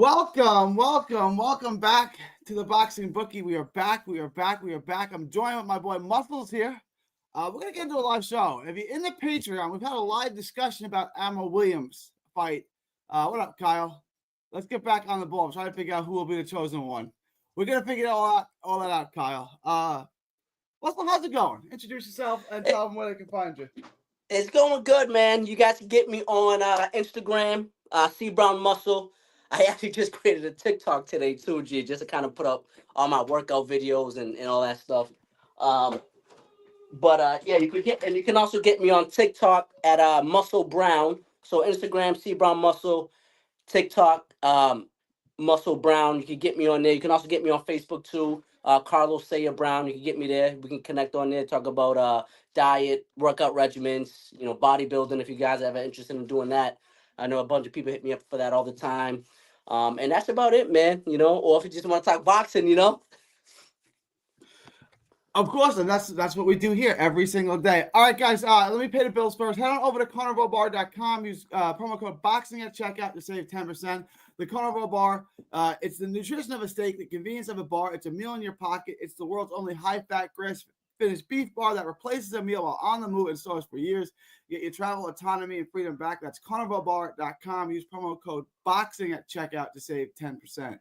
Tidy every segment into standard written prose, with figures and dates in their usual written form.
Welcome back to the Boxing Bookie. We are back. I'm joined with my boy Muscles here. We're gonna get into a live show. If you're in the Patreon, we've had a live discussion about Ammo Williams fight. What up, Kyle? Let's get back on the ball. I'm trying to figure out who will be the chosen one. We're gonna figure all that out, Kyle. Muscle, how's it going? Introduce yourself and tell them where they can find you. It's going good, man. You guys can get me on Instagram, C Brown Muscle. I actually just created a TikTok today too, G, just to kind of put up all my workout videos and all that stuff. Yeah, you can also get me on TikTok at Muscle Brown. So Instagram, C Brown Muscle, TikTok, Muscle Brown. You can get me on there. You can also get me on Facebook too. Carlos Sayer Brown. You can get me there. We can connect on there. Talk about diet, workout regimens, bodybuilding. If you guys are ever interested in doing that, I know a bunch of people hit me up for that all the time. And that's about it, man. Or if you just want to talk boxing, Of course, and that's what we do here every single day. All right, guys, let me pay the bills first. Head on over to carnivalbar.com. Use promo code BOXING at checkout to save 10%. The Carnival Bar, it's the nutrition of a steak, the convenience of a bar. It's a meal in your pocket. It's the world's only high-fat, grass-finished beef bar that replaces a meal while on the move and stores for years. Get your travel autonomy and freedom back. That's carnivalbar.com. Use promo code BOXING at checkout to save 10%.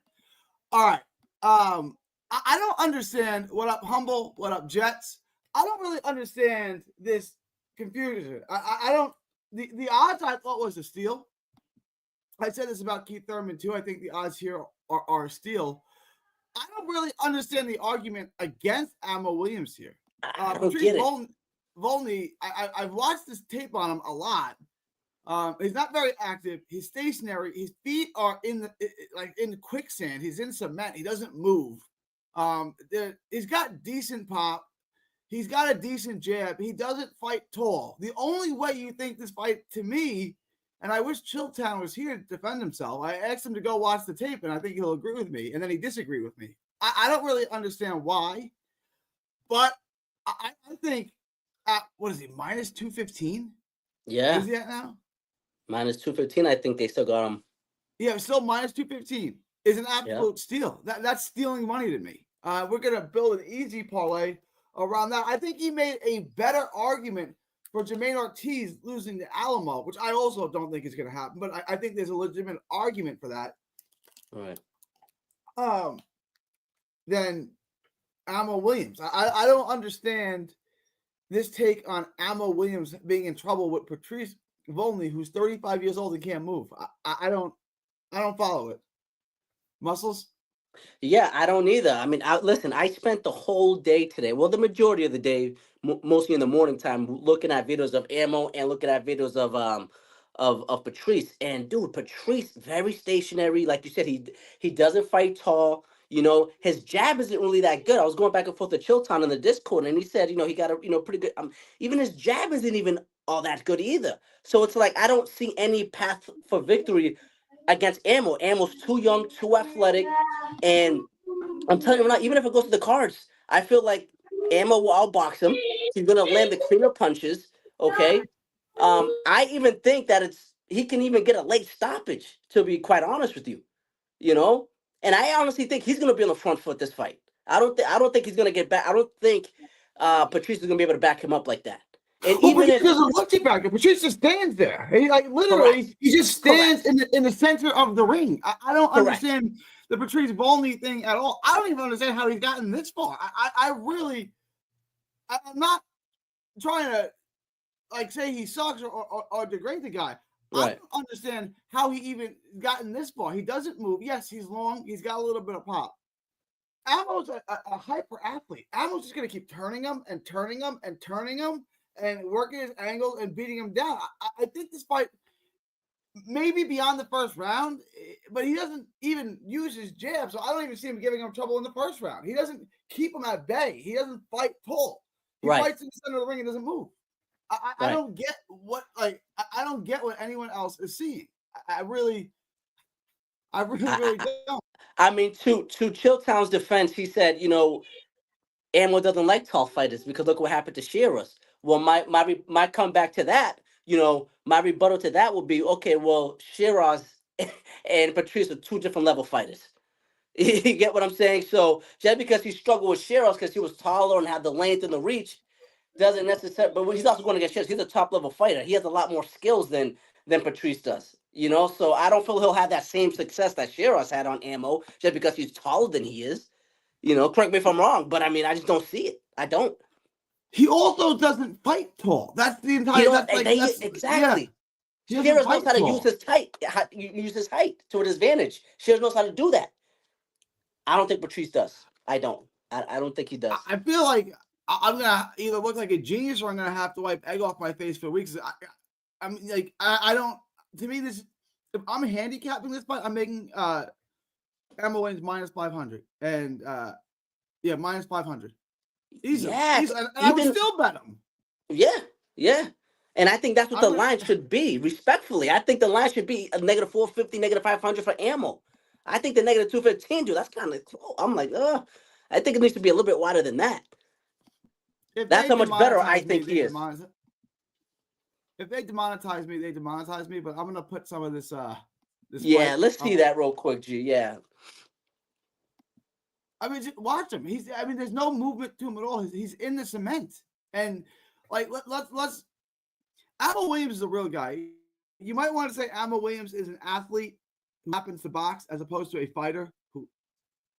All right. I don't understand. What up, Humble? What up, Jets? I don't really understand this confusion. I don't. The odds I thought was a steal. I said this about Keith Thurman too. I think the odds here are a steal. I don't really understand the argument against Ammo Williams here. I don't get it. Volney, I've watched this tape on him a lot. He's not very active. He's stationary. His feet are in the quicksand. He's in cement. He doesn't move. He's got decent pop. He's got a decent jab. He doesn't fight tall. The only way you think this fight, to me, and I wish Chilltown was here to defend himself. I asked him to go watch the tape, and I think he'll agree with me. And then he disagreed with me. I don't really understand why, but I think what is he, minus 215? Yeah. Is he at now? Minus 215. I think they still got him. Yeah, still minus 215 is an absolute steal. That's stealing money to me. We're gonna build an easy parlay around that. I think he made a better argument for Jermaine Ortiz losing to Alamo, which I also don't think is going to happen, but I think there's a legitimate argument for that. All right. Then Ammo Williams. I don't understand this take on Ammo Williams being in trouble with Patrice Volney, who's 35 years old and can't move. I don't follow it. Muscles? Yeah, I don't either. I mean, listen, I spent the whole day today, well, the majority of the day, mostly in the morning time, looking at videos of Ammo and looking at videos of Patrice. And dude, Patrice, very stationary. Like you said, he doesn't fight tall. His jab isn't really that good. I was going back and forth to Chilltown in the Discord, and he said, he got a pretty good. Even his jab isn't even all that good either. So it's like I don't see any path for victory against Ammo. Ammo's too young, too athletic, and I'm telling you right now, even if it goes to the cards, I feel like Ammo will outbox him. He's gonna land the cleaner punches. Okay. I even think that he can even get a late stoppage, to be quite honest with you. And I honestly think he's gonna be on the front foot this fight. I don't think he's gonna get back. I don't think Patrice is gonna be able to back him up like that. And even if doesn't look you back, Patrice just stands there. He literally correct. He just stands in the center of the ring. I don't correct. Understand the Patrice Volney thing at all. I don't even understand how he's gotten this far. I'm not trying to say he sucks or degrade the guy. Right. I don't understand how he even gotten this far. He doesn't move. Yes, he's long. He's got a little bit of pop. Ammo's a hyper athlete. Ammo's just going to keep turning him and turning him and turning him and working his angles and beating him down. I think this fight maybe beyond the first round, but he doesn't even use his jab, so I don't even see him giving him trouble in the first round. He doesn't keep him at bay. He doesn't fight tall. He fights in the center of the ring and doesn't move. I don't get what I don't get what anyone else is seeing. I really don't. I mean, to Chilltown's defense, he said, Ammo doesn't like tall fighters because look what happened to Shiraz. Well, my comeback to that, my rebuttal to that would be, okay, well, Shiraz and Patrice are two different level fighters. You get what I'm saying? So just because he struggled with Shiros because he was taller and had the length and the reach, doesn't necessarily. But he's also going to get Shiros. He's a top level fighter. He has a lot more skills than Patrice does. So I don't feel he'll have that same success that Shiros had on Ammo just because he's taller than he is. Correct me if I'm wrong, but I mean, I just don't see it. I don't. He also doesn't fight tall. That's the entire. Exactly. Yeah. Shiros knows how to use his height to his advantage. Shiros knows how to do that. I don't think Patrice does. I don't. I don't think he does. I feel like I'm gonna either look like a genius or I'm gonna have to wipe egg off my face for weeks. I mean, like I don't. To me, this if I'm handicapping this fight, I'm making Emma Williams minus 500 and minus 500. Easily. And I would still bet him. Yeah. And I think that's what the line should be. Respectfully, I think the line should be a negative 450, negative 500 for Ammo. I think the negative 215, dude, that's kind of close. I'm like, I think it needs to be a little bit wider than that. That's how much better I think he is. If they demonetize me, they demonetize me. But I'm gonna put some of this. Let's see that real quick, G. Yeah. I mean, just watch him. There's no movement to him at all. He's in the cement, and like let's. Ammo Williams is a real guy. You might want to say Ammo Williams is an athlete who happens to box as opposed to a fighter who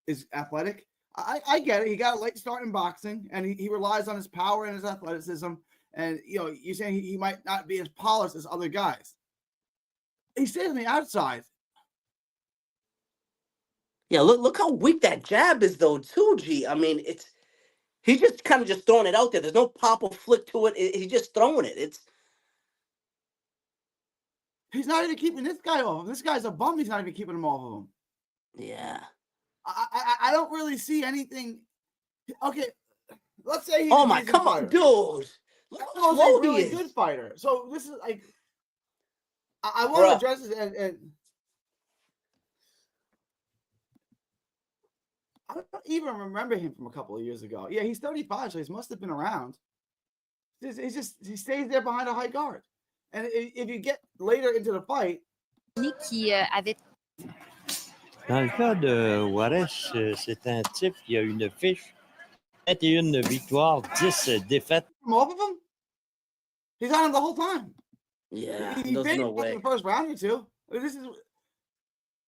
is athletic. I get it. He got a late start in boxing, and he relies on his power and his athleticism. And you're saying he might not be as polished as other guys. He stays on the outside. Yeah, look how weak that jab is, though, too, G. I mean, he's just kind of just throwing it out there. There's no pop or flick to it. He's just throwing it. He's not even keeping this guy off. This guy's a bum. He's not even keeping him off of him. Yeah. I don't really see anything. Okay, let's say he's come on, dude. Look how slow he is. Really good fighter. So this is like, I want to address this and I don't even remember him from a couple of years ago. Yeah, he's 35, so he must have been around. He stays there behind a high guard. And if you get later into the fight, Dans le cas de Juarez, c'est un type qui a une fiche 21 victoires, 10 défaites. Off of him? He's on him the whole time. Yeah, he there's no way. In the first round or two.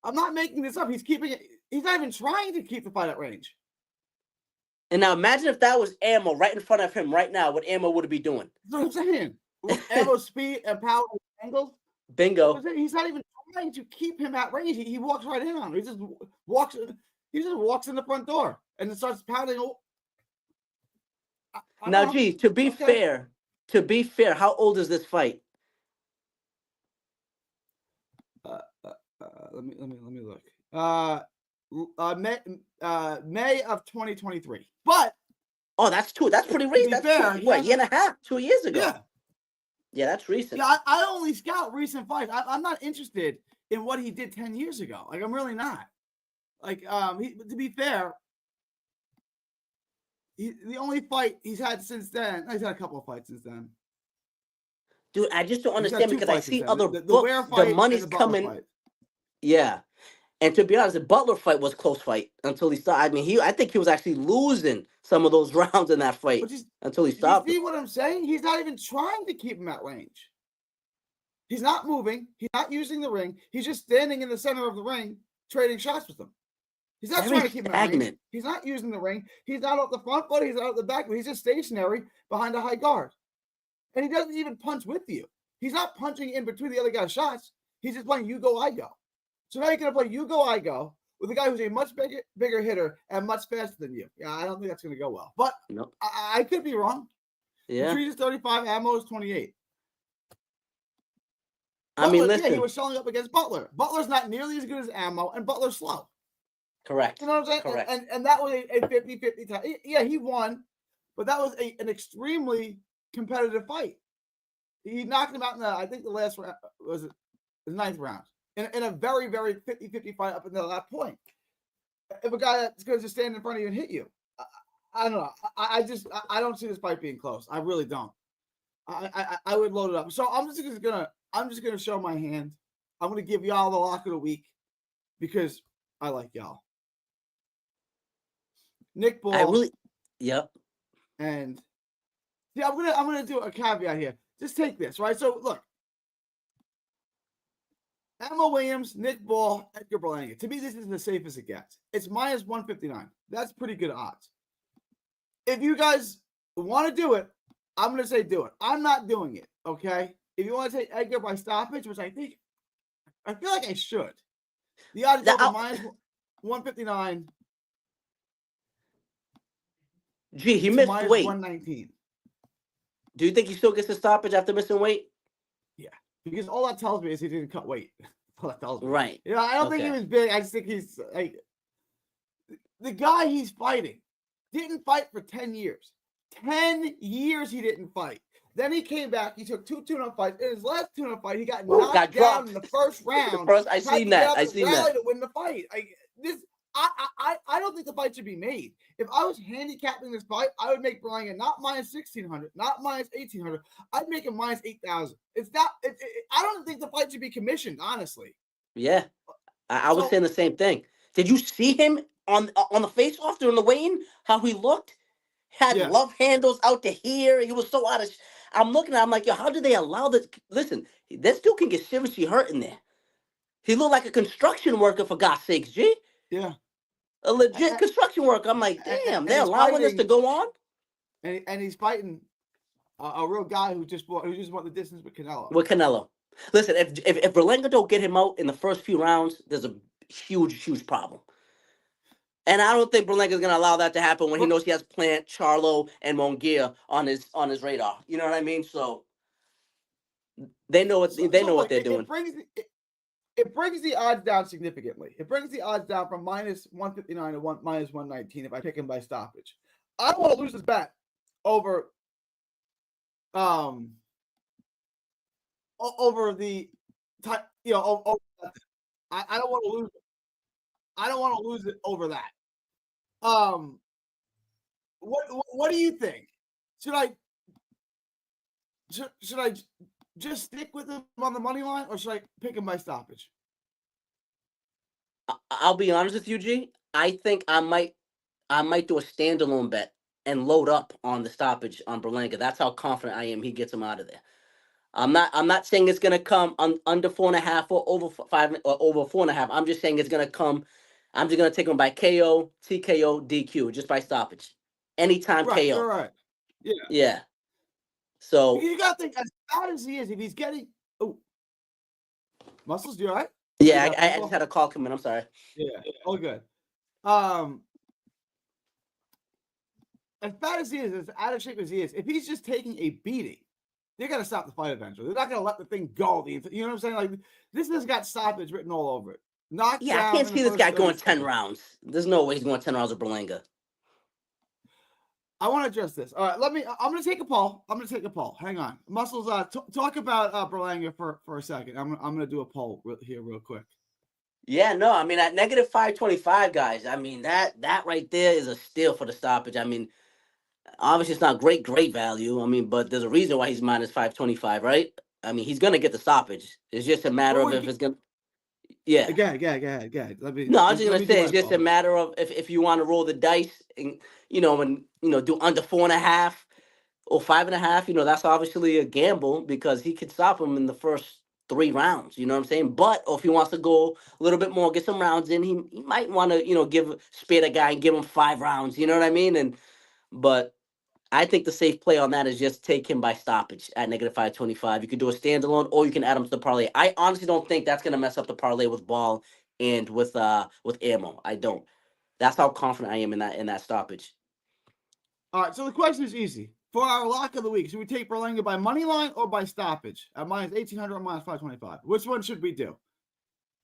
I'm not making this up. He's keeping it. He's not even trying to keep the fight at range. And now imagine if that was Ammo right in front of him right now, what Ammo would he be doing? That's what I'm saying. With Ammo's speed and power and angles. Bingo. He's not even trying to keep him at range. He walks right in on him. He just walks in the front door and then starts pounding. Now, G, to be fair, how old is this fight? Let me look. May of 2023. But that's pretty recent. That's a year and a half, 2 years ago. Yeah, that's recent. Yeah, I only scout recent fights. I'm not interested in what he did 10 years ago. Like, I'm really not. Like, to be fair, the only fight he's had since then, he's had a couple of fights since then. Dude, I just don't understand because I see other books, the money's coming. Fight. Yeah. And to be honest, the Butler fight was a close fight until he started. I mean, I think he was actually losing some of those rounds in that fight until he stopped. You see what I'm saying? He's not even trying to keep him at range. He's not moving. He's not using the ring. He's just standing in the center of the ring, trading shots with them. He's not trying to keep him at range. He's not using the ring. He's not out the front foot. He's not out the back. But he's just stationary behind a high guard. And he doesn't even punch with you. He's not punching in between the other guy's shots. He's just playing you go, I go. So now you're going to play you go, I go with a guy who's a much bigger hitter and much faster than you. Yeah, I don't think that's going to go well. But nope. I could be wrong. Yeah. Patrice is 35, Ammo is 28. I mean, listen. Yeah, he was showing up against Butler. Butler's not nearly as good as Ammo, and Butler's slow. Correct. You know what I'm saying? Correct. And that was a 50-50 tie. Yeah, he won, but that was an extremely competitive fight. He knocked him out in I think the last round was the 9th round. In a very, very 50-50 fight up until that point. If a guy that's going to just stand in front of you and hit you, I don't know. I don't see this fight being close. I really don't. I would load it up. So I'm just gonna show my hand. I'm going to give y'all the lock of the week because I like y'all. Nick Ball. Yep. And yeah, I'm gonna do a caveat here. Just take this, right? So look, Emma Williams, Nick Ball, Edgar Berlanga. To me, this is the safest it gets. It's minus 159. That's pretty good odds. If you guys want to do it, I'm going to say do it. I'm not doing it, okay? If you want to take Edgar by stoppage, which I feel like I should. The odds go minus 159. Gee, he missed weight. 119. Do you think he still gets a stoppage after missing weight? Yeah, because all that tells me is he didn't cut weight. All that tells me. Right. You know, I don't think he was big. I just think he's like the guy he's fighting didn't fight for 10 years. 10 years he didn't fight. Then he came back. He took 2 tune-up fights. In his last tune-up fight, he got knocked down in the first round. I seen that. I seen that. To win the fight. I don't think the fight should be made. If I was handicapping this fight, I would make Berlanga not minus 1,600, not minus 1,800. I'd make him minus 8,000. It's not. I don't think the fight should be commissioned, honestly. Yeah, I was saying the same thing. Did you see him on the face-off during the weigh-in? How he looked? Had love handles out to here. He was so out of. I'm looking at him like, yo, how did they allow this? Listen, this dude can get seriously hurt in there. He looked like a construction worker, for God's sakes, G. Yeah. A legit construction worker. I'm like, damn, they're allowing this to go on? And he's fighting a real guy who just won the distance with Canelo. Listen, if Berlanga don't get him out in the first few rounds, there's a huge problem. And I don't think Berlanga's gonna allow that to happen when he knows he has Plant, Charlo, and Munguia on his radar. You know what I mean? So they know what they're doing. It brings the odds down significantly. It brings the odds down from minus 159 to minus 119 if I pick him by stoppage. I don't want to lose this bet over the I don't want to lose it. I don't want to lose it over that. What do you think? Should I just stick with him on the money line, or should I pick him by stoppage? I'll be honest with you, G. I think I might do a standalone bet and load up on the stoppage on Berlanga. That's how confident I am he gets him out of there. I'm not saying it's gonna come under 4.5 or over 5 or over 4.5. I'm just saying it's gonna come. I'm just gonna take him by KO, TKO, DQ, just by stoppage. Anytime KO. Right. Yeah. Yeah. So you gotta think, as bad as he is, if he's getting Muscles, you all right? Yeah, I just had a call come in. I'm sorry. Yeah, all good. As bad as he is, as out of shape as he is, if he's just taking a beating, they're gonna stop the fight eventually. They're not gonna let the thing go. You know what I'm saying? Like, this has got stoppage written all over it. I can't see this guy going 10 rounds. There's no way he's going 10 rounds with Berlanga. I want to address this. All right, I'm going to take a poll. Hang on. Muscles, talk about Berlanga for a second. I'm going to do a poll here real quick. Yeah, no, I mean, at negative 525, guys, I mean, that right there is a steal for the stoppage. I mean, obviously it's not great value. I mean, but there's a reason why he's minus 525, right? I mean, he's going to get the stoppage. It's just a matter of if it's going to. Yeah. Go ahead. I was just gonna say it's just a matter of if you want to roll the dice and do under 4.5 or 5.5. That's obviously a gamble because he could stop him in the first 3 rounds. You know what I'm saying? But if he wants to go a little bit more, get some rounds in, he might want to spare the guy and give him 5 rounds. You know what I mean? But I think the safe play on that is just take him by stoppage at negative 525. You could do a standalone, or you can add him to the parlay. I honestly don't think that's gonna mess up the parlay with Ball and with Ammo. I don't. That's how confident I am in that stoppage. All right. So the question is easy. For our lock of the week, should we take Berlanga by money line or by stoppage at minus 1,800 or minus 525? Which one should we do?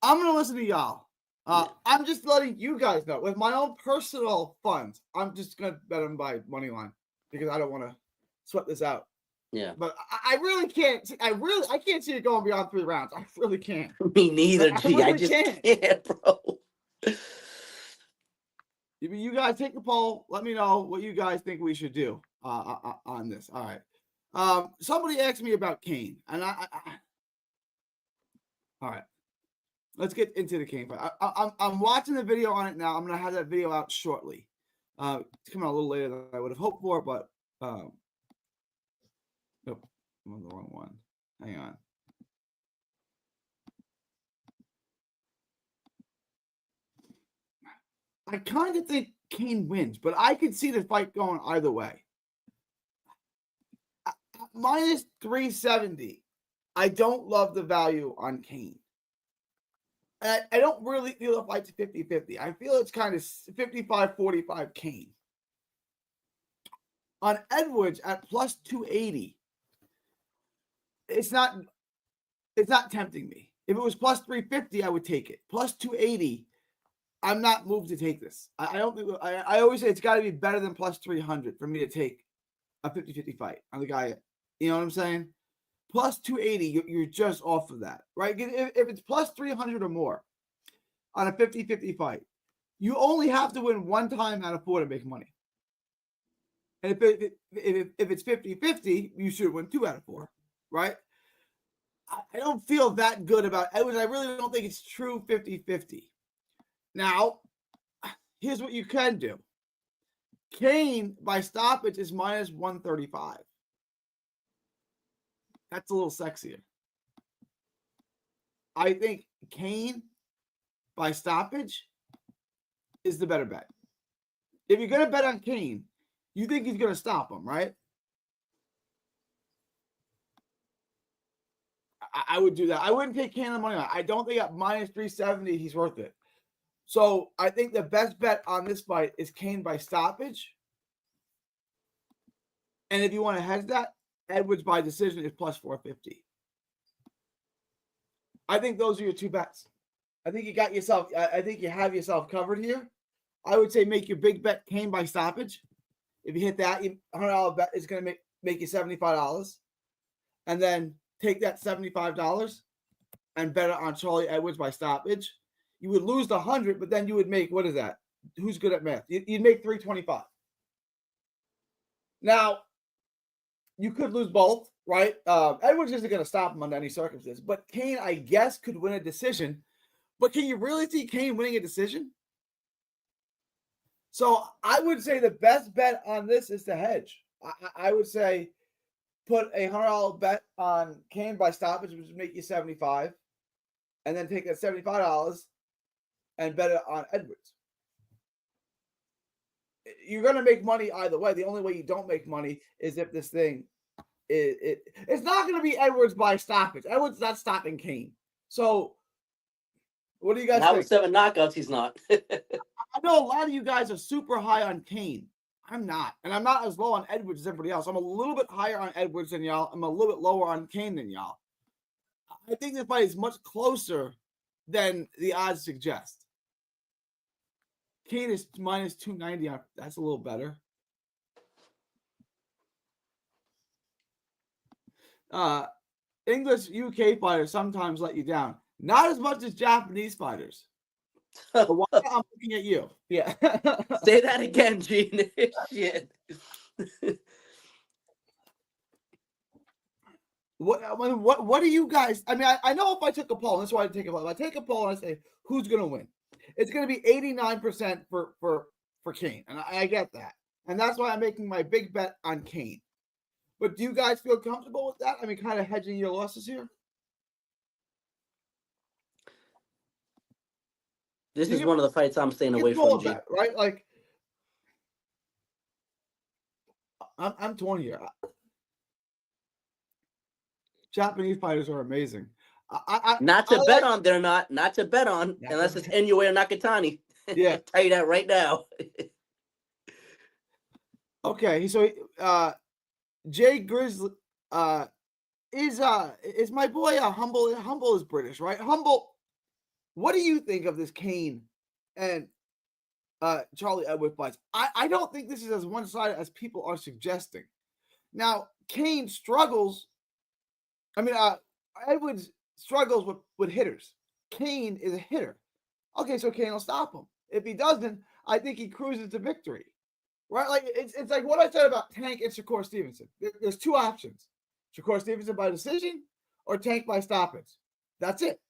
I'm gonna listen to y'all. I'm just letting you guys know with my own personal funds. I'm just gonna bet him by money line, because I don't want to sweat this out. Yeah. But I really can't. I can't see it going beyond 3 rounds. I really can't. Me neither, G. I just can't, bro. You guys take the poll. Let me know what you guys think we should do on this. All right. Somebody asked me about Kane, and I all right. let's get into the Cain fight. I'm watching the video on it now. I'm gonna have that video out shortly. It's coming out a little later than I would have hoped for, but nope, I'm on the wrong one. Hang on. I kind of think Cain wins, but I could see the fight going either way. Minus 370. I don't love the value on Cain. I don't really feel the fight's 50-50. I feel it's kind of 55-45 Cain. On Edwards at plus 280, it's not tempting me. If it was plus 350, I would take it. Plus 280, I'm not moved to take this. I don't think I always say it's got to be better than plus 300 for me to take a 50-50 fight on the guy. You know what I'm saying? Plus 280, you're just off of that, right? If it's plus 300 or more on a 50-50 fight, you only have to win one time out of 4 to make money. And if it's 50-50, you should win 2 out of 4, right? I don't feel that good about Edwards. I really don't think it's true 50-50. Now, here's what you can do. Cain by stoppage is minus 135. That's a little sexier. I think Cain by stoppage is the better bet. If you're going to bet on Cain, you think he's going to stop him, right? I would do that. I wouldn't take Cain on the money line. I don't think at minus 370 he's worth it. So I think the best bet on this fight is Cain by stoppage. And if you want to hedge that, Edwards by decision is plus 450. I think those are your two bets. I think you got yourself, I think you have yourself covered here. I would say make your big bet Cain by stoppage. If you hit that, $100 bet is going to make you $75. And then take that $75 and bet it on Charlie Edwards by stoppage. You would lose the 100, but then you would make, what is that? Who's good at math? You'd make 325. Now, you could lose both, right? Edwards isn't going to stop him under any circumstance, but Cain, I guess, could win a decision. But can you really see Cain winning a decision? So I would say the best bet on this is to hedge. I would say put a $100 bet on Cain by stoppage, which would make you $75, and then take that $75 and bet it on Edwards. You're going to make money either way. The only way you don't make money is if this thing it's not going to be Edwards by stoppage. Edwards not stopping Cain. So what do you guys think? With 7 knockouts, he's not. I know a lot of you guys are super high on Cain. I'm not. And I'm not as low on Edwards as everybody else. I'm a little bit higher on Edwards than y'all. I'm a little bit lower on Cain than y'all. I think this fight is much closer than the odds suggest. Cain is minus 290. That's a little better. English UK fighters sometimes let you down. Not as much as Japanese fighters. But why I'm looking at you? Yeah. Say that again, Gene. Shit. What do you guys? I mean, I know if I took a poll, and that's why I take a poll. If I take a poll and I say who's going to win, it's going to be 89% for Cain, and I get that, and that's why I'm making my big bet on Cain. But do you guys feel comfortable with that? I mean, kind of hedging your losses here. This is one of the fights I'm staying away from, Gene. Right? Like, I'm torn here. Japanese fighters are amazing. Not to bet on, they're not. Not to bet on, unless it's Inoue or Nakatani. Yeah. I'll tell you that right now. Okay, so Jay Grizzly is my boy Humble. Humble is British, right? Humble, what do you think of this Cain and Charlie Edwards fights? I don't think this is as one-sided as people are suggesting. Now, Cain struggles. I mean, Edwards struggles with hitters. Cain is a hitter. Okay, so Cain will stop him. If he doesn't, I think he cruises to victory. Right? Like it's like what I said about Tank and Shakur Stevenson. There's two options: Shakur Stevenson by decision or Tank by stoppage. That's it.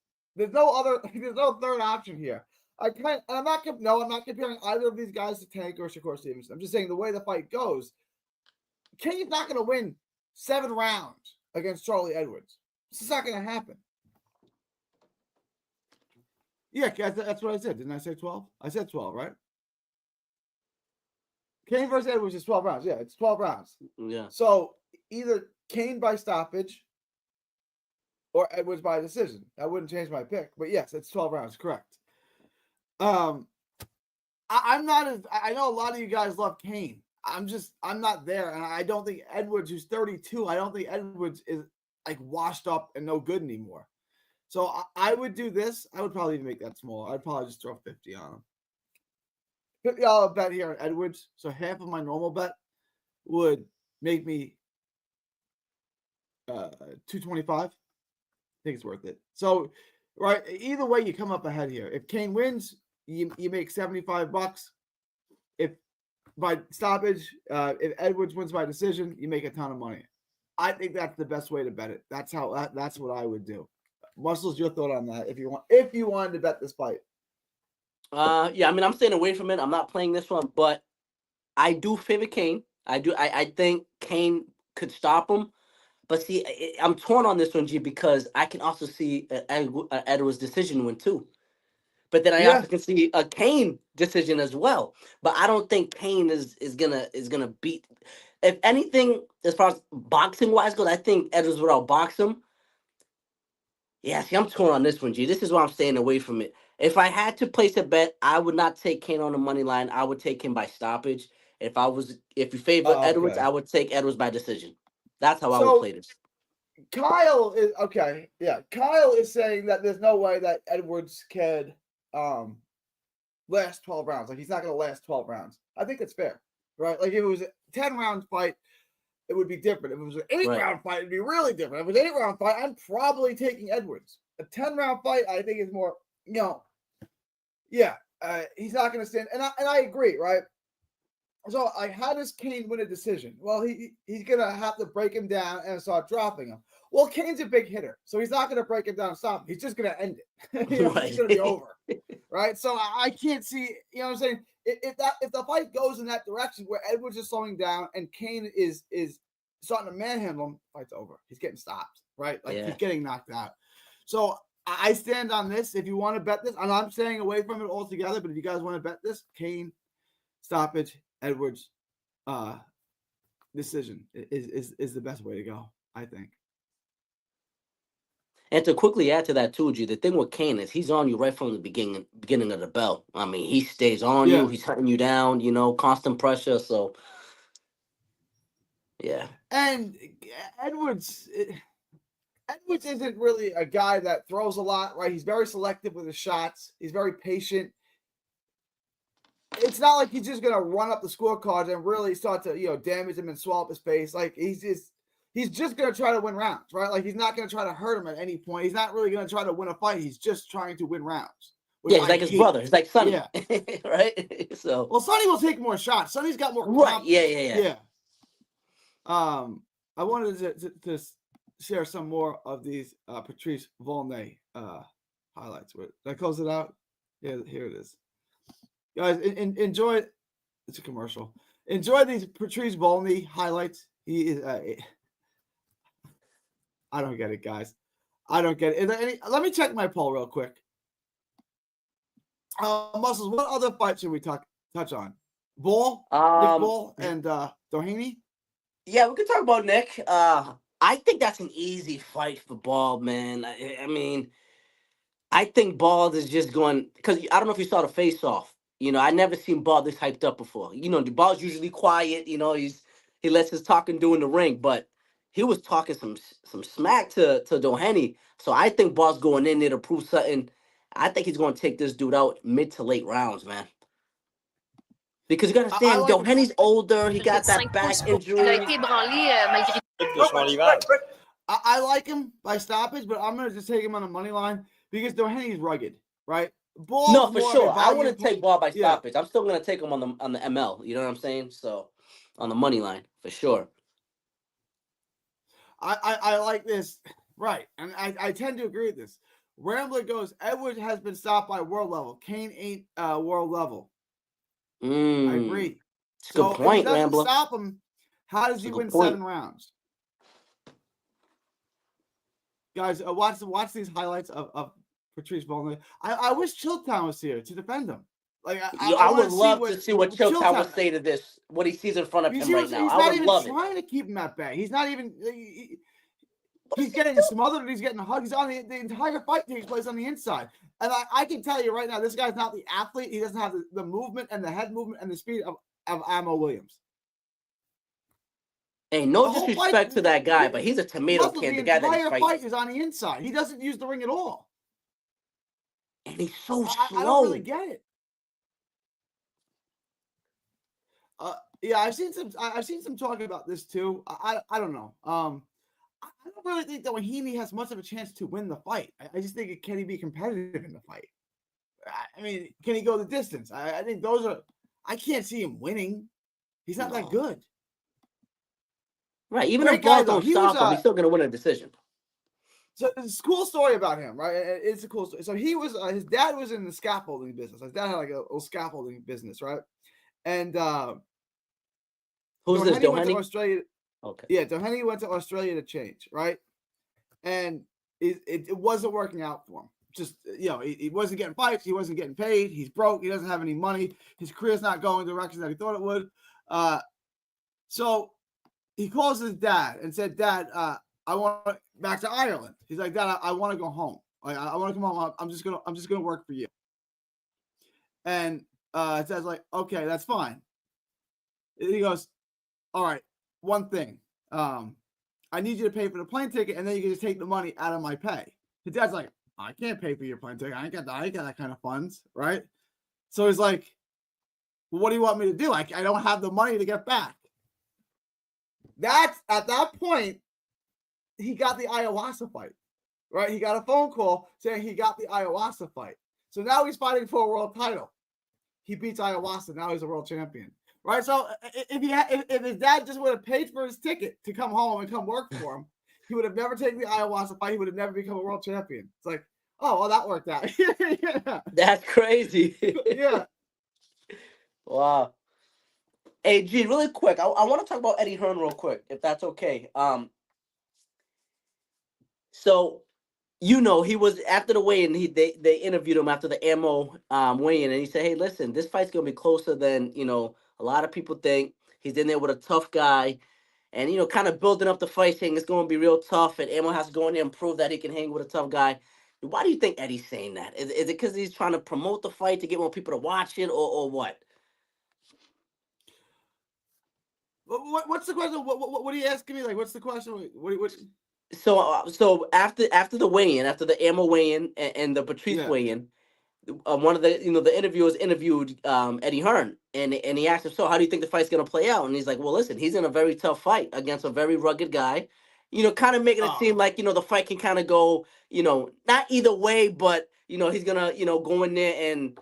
There's no other. There's no third option here. I'm not comparing either of these guys to Tank or Shakur Stevenson. I'm just saying the way the fight goes, Kane's not going to win 7 rounds against Charlie Edwards. This is not going to happen. Yeah, that's what I said. Didn't I say 12? I said 12, right? Kane versus Edwards is 12 rounds. Yeah, it's 12 rounds. Yeah. So either Kane by stoppage or Edwards by decision. That wouldn't change my pick. But yes, it's 12 rounds. Correct. I'm not as. I know a lot of you guys love Kane. I'm not there, and I don't think Edwards, who's 32, I don't think Edwards is like washed up and no good anymore. So I would do this. I would probably even make that smaller. I'd probably just throw 50 on him. $50 bet here on Edwards. So half of my normal bet would make me 225. I think it's worth it. So, right, either way, you come up ahead here. If Kane wins, you make $75. If by stoppage, if Edwards wins by decision, you make a ton of money. I think that's the best way to bet it. That's what I would do. Muscles, your thought on that? If you wanted to bet this fight. Yeah, I mean, I'm staying away from it. I'm not playing this one, but I do favor Kane. I think Kane could stop him. But see, I'm torn on this one, G, because I can also see Edwards' decision win too. But then I also can see a Kane decision as well. But I don't think Kane is gonna beat. If anything, as far as boxing wise goes, I think Edwards would outbox him. Yeah, see, I'm torn on this one, G. This is why I'm staying away from it. If I had to place a bet, I would not take Kane on the money line. I would take him by stoppage. If you favor Edwards, I would take Edwards by decision. That's how I would play this. Kyle is okay. Yeah, Kyle is saying that there's no way that Edwards could last 12 rounds. Like he's not going to last 12 rounds. I think it's fair, right? Like if it was a 10-round fight, it would be different. If it was an 8-round fight, it'd be really different. If it was an 8-round fight, I'm probably taking Edwards. A 10-round fight, I think is more, he's not going to stand. And I agree, right? So, like, how does Kane win a decision? Well, he's going to have to break him down and start dropping him. Well, Kane's a big hitter, so he's not going to break him down and stop him. He's just going to end it. It's going to be over, right? So I can't see, you know what I'm saying? If the fight goes in that direction where Edwards is slowing down and Kane is starting to manhandle him, fight's over. He's getting stopped, right? Like he's getting knocked out. So I stand on this. If you want to bet this, and I'm staying away from it altogether, but if you guys want to bet this, Kane, stoppage, Edwards, decision is the best way to go, I think. And to quickly add to that too, G, the thing with Kane is he's on you right from the beginning of the bell. I mean, he stays on you, he's hunting you down, constant pressure. So, yeah. And Edwards isn't really a guy that throws a lot, right? He's very selective with his shots. He's very patient. It's not like he's just gonna run up the scorecards and really start to damage him and swallow up his face. Like he's just gonna try to win rounds, right? Like he's not gonna try to hurt him at any point. He's not really gonna try to win a fight. He's just trying to win rounds. Yeah, he's like his brother. He's like Sonny, right? So Sonny will take more shots. Sonny's got more. Right? Yeah. I wanted to share some more of these Patrice Volney highlights. Did I close it out? Yeah, here it is. Guys, enjoy. It's a commercial. Enjoy these Patrice Volney highlights. He is. I don't get it, guys. I don't get it. Let me check my poll real quick. Muscles. What other fights should we touch on? Ball, Nick Ball, and Doheny. Yeah, we could talk about Nick. I think that's an easy fight for Ball, man. I mean, I think Ball is just going because I don't know if you saw the face-off. I never seen Ball this hyped up before. The Ball's usually quiet. He lets his talking do in the ring, but he was talking some smack to Doheny. So I think Ball's going in there to prove something. I think he's going to take this dude out mid to late rounds, man. Because you got to understand, Doheny's older. He got that back injury. I like him by stoppage, but I'm going to just take him on the money line because Doheny's rugged, right? Ball no, for sure. I wouldn't take Ball by stoppage. I'm still going to take him on the ML. You know what I'm saying? So on the money line, for sure. I like this, right? And I tend to agree with this. Rambler goes, Edwards has been stopped by world level. Kane ain't world level. I agree. It's a So good point, if he doesn't Rambler. stop him, how does he win 7 rounds? Guys, watch these highlights of Patrice Volney. I wish Chilltown was here to defend him. Like I would love to see what Chilltown would say to this, what he sees in front of him right now. He's I not would even love trying to keep him at bay. He's not even. He's getting smothered. He's getting hugged. He's on the entire fight takes place on the inside. And I can tell you right now, this guy's not the athlete. He doesn't have the movement and the head movement and the speed of Ammo Williams. Hey, no disrespect to that guy, but he's a tomato can. The guy that he's fighting. Fight is on the inside. He doesn't use the ring at all. And he's so slow. I don't really get it. Yeah, I've seen some talking about this too. I don't know. I don't really think that Wahimi has much of a chance to win the fight. I just think can he be competitive in the fight? I mean, can he go the distance? I think those are. I can't see him winning. He's not that good. Right. Even if Ball don't stop him, he's still going to win a decision. So it's a cool story about him, right? It's a cool story. So he was his dad was in the scaffolding business. His dad had like a little scaffolding business, right? And who's this? Doheny went to Australia. Okay. Yeah, Doheny went to Australia to change, right? And it wasn't working out for him. Just, he wasn't getting fights. He wasn't getting paid. He's broke. He doesn't have any money. His career's not going the direction that he thought it would. So he calls his dad and said, Dad, I want back to Ireland. He's like, Dad, I want to go home. Like, I want to come home. I'm just gonna work for you. And Dad's like, okay, that's fine. He goes, all right, one thing. I need you to pay for the plane ticket, and then you can just take the money out of my pay. His dad's like, I can't pay for your plane ticket. I ain't got that kind of funds, right? So he's like, well, what do you want me to do? I don't have the money to get back. That's at that point, he got the ayahuasca fight, right? He got a phone call saying he got the ayahuasca fight. So now he's fighting for a world title. He beats ayahuasca. Now he's a world champion, right? So if his dad just would have paid for his ticket to come home and come work for him, he would have never taken the ayahuasca fight. He would have never become a world champion. It's like, oh, well, that worked out. Yeah. That's crazy. Yeah. Wow. Hey, G, really quick. I want to talk about Eddie Hearn real quick, if that's okay. So, he was after the weigh-in. They interviewed him after the Ammo weigh-in, and he said, "Hey, listen, this fight's gonna be closer than a lot of people think. He's in there with a tough guy, and kind of building up the fight, saying it's gonna be real tough, and Ammo has to go in there and prove that he can hang with a tough guy." Why do you think Eddie's saying that? Is it because he's trying to promote the fight to get more people to watch it, or what? What's the question? What are you asking me? Like, what's the question? What? So after the weigh-in, after the Ammo weigh-in and the Patrice weigh-in, one of the the interviewers interviewed Eddie Hearn, and he asked him, so how do you think the fight's gonna play out? And he's like, well, listen, he's in a very tough fight against a very rugged guy, kind of making it seem like the fight can kind of go not either way, but he's gonna go in there and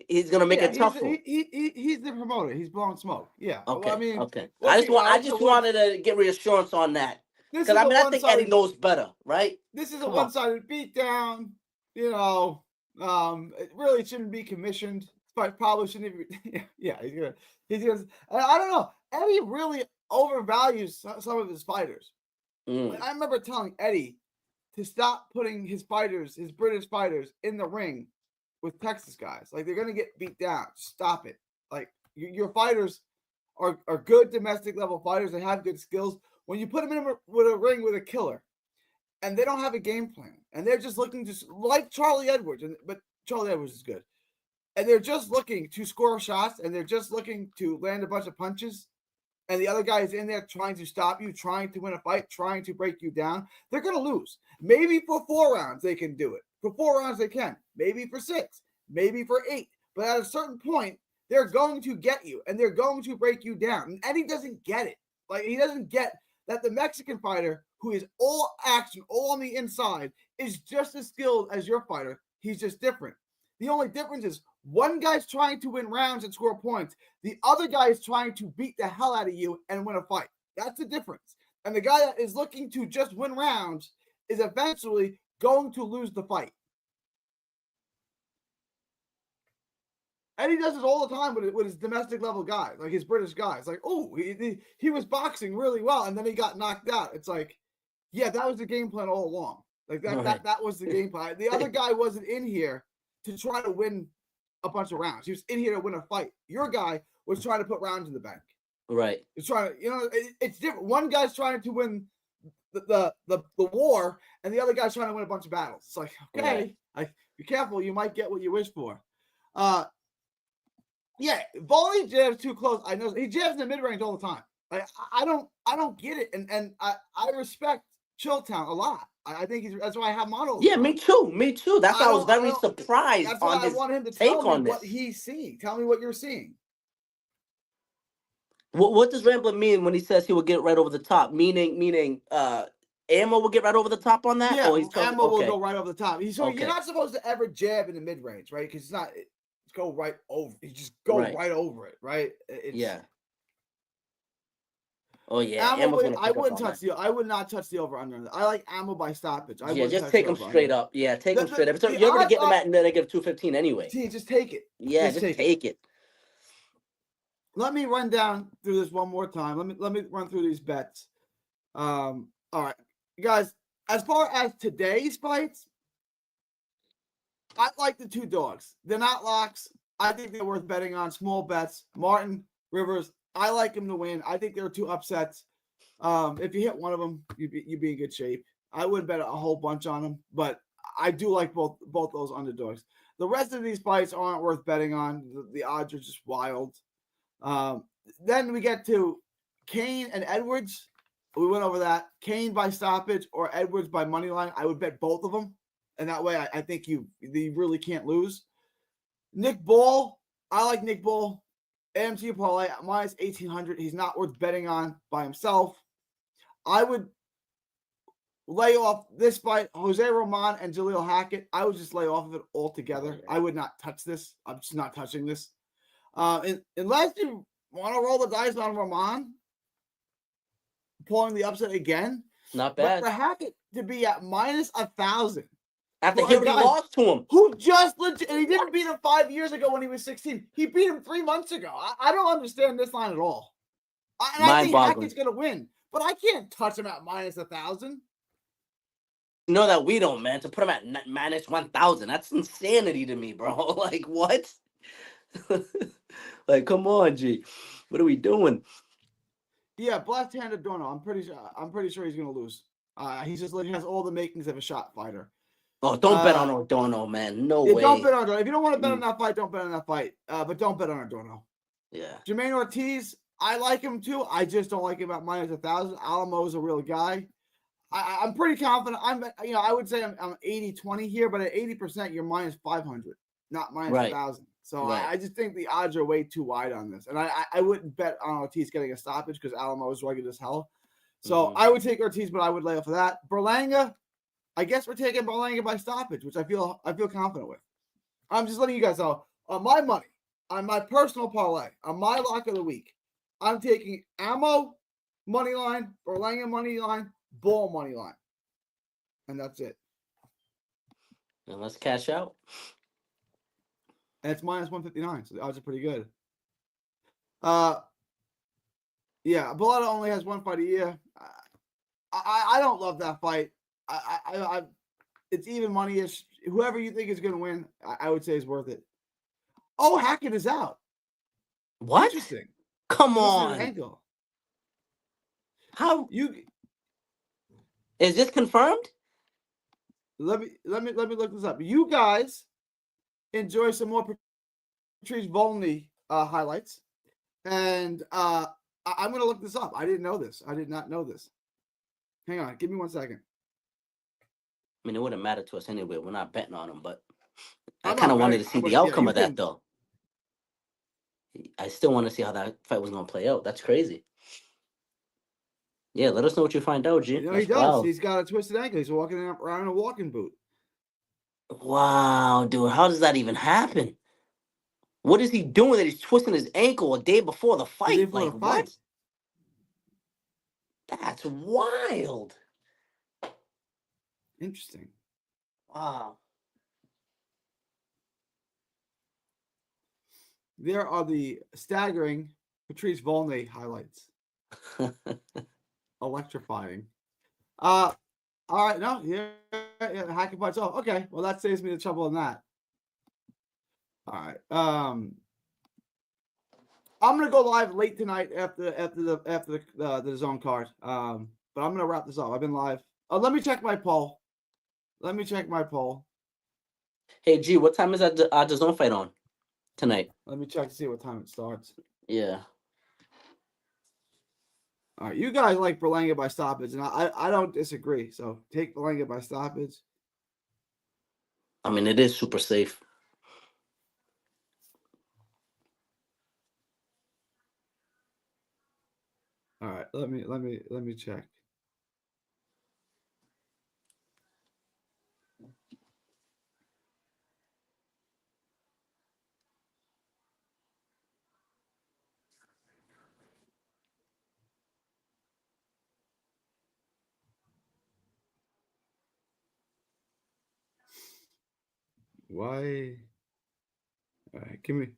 he's gonna make it tough. He's the promoter. He's blowing smoke. Yeah. Okay. Well, I mean, okay. I just wanted to get reassurance on that. Because I think Eddie knows better, right? This is a one-sided beatdown. It really shouldn't be commissioned. But probably shouldn't even. Yeah, he's gonna. I don't know. Eddie really overvalues some of his fighters. Like, I remember telling Eddie to stop putting his British fighters, in the ring with Texas guys. Like, they're gonna get beat down. Stop it. Like, your fighters are good domestic level fighters. They have good skills. When you put them in with a ring with a killer, and they don't have a game plan, and they're just looking like Charlie Edwards, but Charlie Edwards is good, and they're just looking to score shots, and they're just looking to land a bunch of punches, and the other guy is in there trying to stop you, trying to win a fight, trying to break you down, they're going to lose. Maybe for 4 rounds they can do it. For 4 rounds they can. Maybe for 6. Maybe for 8. But at a certain point, they're going to get you, and they're going to break you down. And Eddie doesn't get it. Like, he doesn't get that the Mexican fighter, who is all action, all on the inside, is just as skilled as your fighter. He's just different. The only difference is one guy's trying to win rounds and score points. The other guy is trying to beat the hell out of you and win a fight. That's the difference. And the guy that is looking to just win rounds is eventually going to lose the fight. And he does this all the time with his domestic level guys, like his British guys. Like, oh, he was boxing really well, and then he got knocked out. It's like, yeah, that was the game plan all along. Like that was the game plan. The other guy wasn't in here to try to win a bunch of rounds. He was in here to win a fight. Your guy was trying to put rounds in the bank. Right. He's trying to, it's different. One guy's trying to win the war, and the other guy's trying to win a bunch of battles. It's like, okay, be careful. You might get what you wish for. Yeah, Volney jabs too close. I know he jabs in the mid range all the time. I don't get it, and I respect Chilltown a lot. I think that's why I have models. Yeah, me too. That's why I was very surprised. That's why I wanted him to tell me what he's seeing. Tell me what you're seeing. What does Rambler mean when he says he will get right over the top? Meaning, Ammo will get right over the top on that. Yeah, Ammo will go right over the top. You're not supposed to ever jab in the mid range, right? Because it's go right over. You just go right over it, right? Yeah. Oh yeah, I wouldn't touch I would not touch the over under. I like Ammo by stoppage. Just take him straight up. Yeah, take him straight up. So you're gonna get him at negative 215 anyway. Just take it. Yeah, just take it. Let me run down through this one more time. Let me run through these bets. All right, guys. As far as today's fights, I like the two dogs. They're not locks. I think they're worth betting on. Small bets. Martin, Rivers. I like them to win. I think there are two upsets. If you hit one of them, you'd be in good shape. I wouldn't bet a whole bunch on them, but I do like both those underdogs. The rest of these fights aren't worth betting on. The odds are just wild. Then we get to Kane and Edwards. We went over that. Kane by stoppage or Edwards by money line. I would bet both of them, and that way I think you really can't lose. Nick Ball. I like Nick Ball. AMC parlay minus 1,800. He's not worth betting on by himself. I would lay off this fight. Jose Roman and Jaleel Hackett. I would just lay off of it altogether. I would not touch this. I'm just not touching this. Unless you want to roll the dice on Roman, pulling the upset again. Not bad. But for Hackett to be at minus 1,000. After he already lost to him. Who just legit, and he didn't beat him 5 years ago when he was 16. He beat him 3 months ago. I don't understand this line at all. I think Hackett's going to win, but I can't touch him at minus 1,000. No, that we don't, man. To put him at minus 1,000, that's insanity to me, bro. Like, what? Like, come on, G. What are we doing? Yeah, left-handed Dono. I'm pretty sure he's going to lose. He has all the makings of a shot fighter. Oh, don't bet on Ordono, man. No way. Don't bet on Ordono. If you don't want to bet on that fight, don't bet on that fight. But don't bet on Ordono. Yeah. Jermaine Ortiz, I like him too. I just don't like him at minus 1,000. Alamo is a real guy. I'm pretty confident. I would say I'm 80-20 here, but at 80%, you're minus 500, not minus 1,000. So I just think the odds are way too wide on this. And I wouldn't bet on Ortiz getting a stoppage because Alamo is rugged as hell. So I would take Ortiz, but I would lay off of that. Berlanga, I guess we're taking Berlanga by stoppage, which I feel confident with. I'm just letting you guys know on my money, on my personal parlay, on my lock of the week, I'm taking Ammo money line, Berlanga money line, Ball money line, and that's it. And let's cash out. And it's minus 159, so the odds are pretty good. Yeah, Bellotto only has one fight a year. I don't love that fight. It's even money-ish. Whoever you think is going to win, I would say is worth it. Oh, Hackett is out. What? Interesting. Come on. Ankle. How is this confirmed? Let me look this up. You guys enjoy some more Patrice Volney highlights, and I'm going to look this up. I didn't know this. I did not know this. Hang on, give me 1 second. I mean, it wouldn't matter to us anyway. We're not betting on him, but I kind of wanted to see the outcome of that, though. I still want to see how that fight was going to play out. That's crazy. Yeah, let us know what you find out, G. You know, he does. Wild. He's got a twisted ankle. He's walking around in a walking boot. Wow, dude. How does that even happen? What is he doing that he's twisting his ankle a day before the fight? What? That's wild. Interesting. Wow. There are the staggering Patrice Volney highlights. Electrifying. All right, no, yeah, hacking fights off. Okay, well that saves me the trouble on that. All right. I'm gonna go live late tonight after the zone card. But I'm gonna wrap this up. I've been live. Let me check my poll. Hey, G, what time is that the zone fight on tonight? Let me check to see what time it starts. Yeah. All right, you guys like Berlanga by stoppage, and I don't disagree. So take Berlanga by stoppage. I mean, it is super safe. All right, let me check. Why? All right, give me.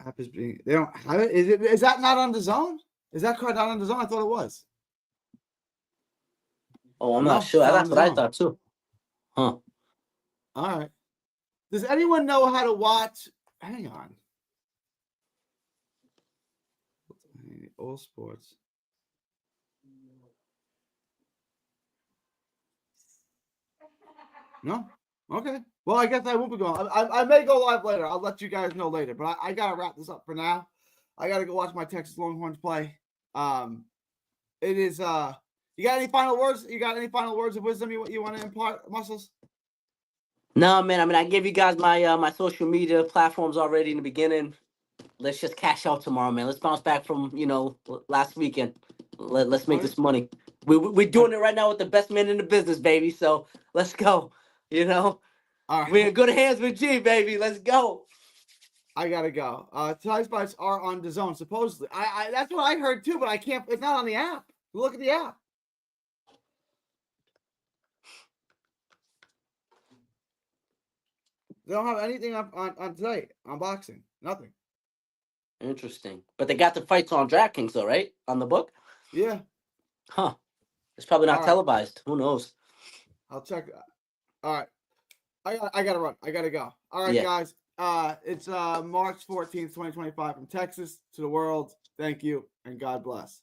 App is being. They don't have it. Is that not on the zone? Is that card not on the zone? I thought it was. Oh, I'm No, not sure. it's not That's on what the I zone. thought too. Huh. All right. Does anyone know how to watch? Hang on. All sports. No? Okay. Well, I guess I won't be going. I may go live later. I'll let you guys know later. But I gotta wrap this up for now. I gotta go watch my Texas Longhorns play. It is you got any final words? You got any final words of wisdom you want to impart, Muscles? No, man. I mean, I gave you guys my my social media platforms already in the beginning. Let's just cash out tomorrow, man. Let's bounce back from last weekend. Let's make this money. We're doing it right now with the best man in the business, baby. So let's go. All right. We're in good hands with G, baby. Let's go. I gotta go. Tonight's fights are on DAZN, supposedly. I that's what I heard too, but I can't. It's not on the app. Look at the app. They don't have anything up on tonight on boxing. Nothing. Interesting. But they got the fights on DraftKings, though, right? On the book? Yeah. Huh. It's probably not All right. televised. Who knows? I'll check. All right. I gotta run. I gotta go. All right, Yeah. guys. It's March 14th, 2025 from Texas to the world. Thank you and God bless.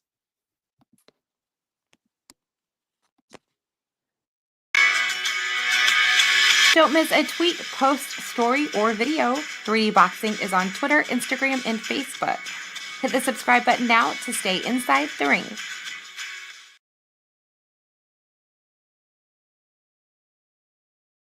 Don't miss a tweet, post, story, or video. 3D Boxing is on Twitter, Instagram, and Facebook. Hit the subscribe button now to stay inside the ring.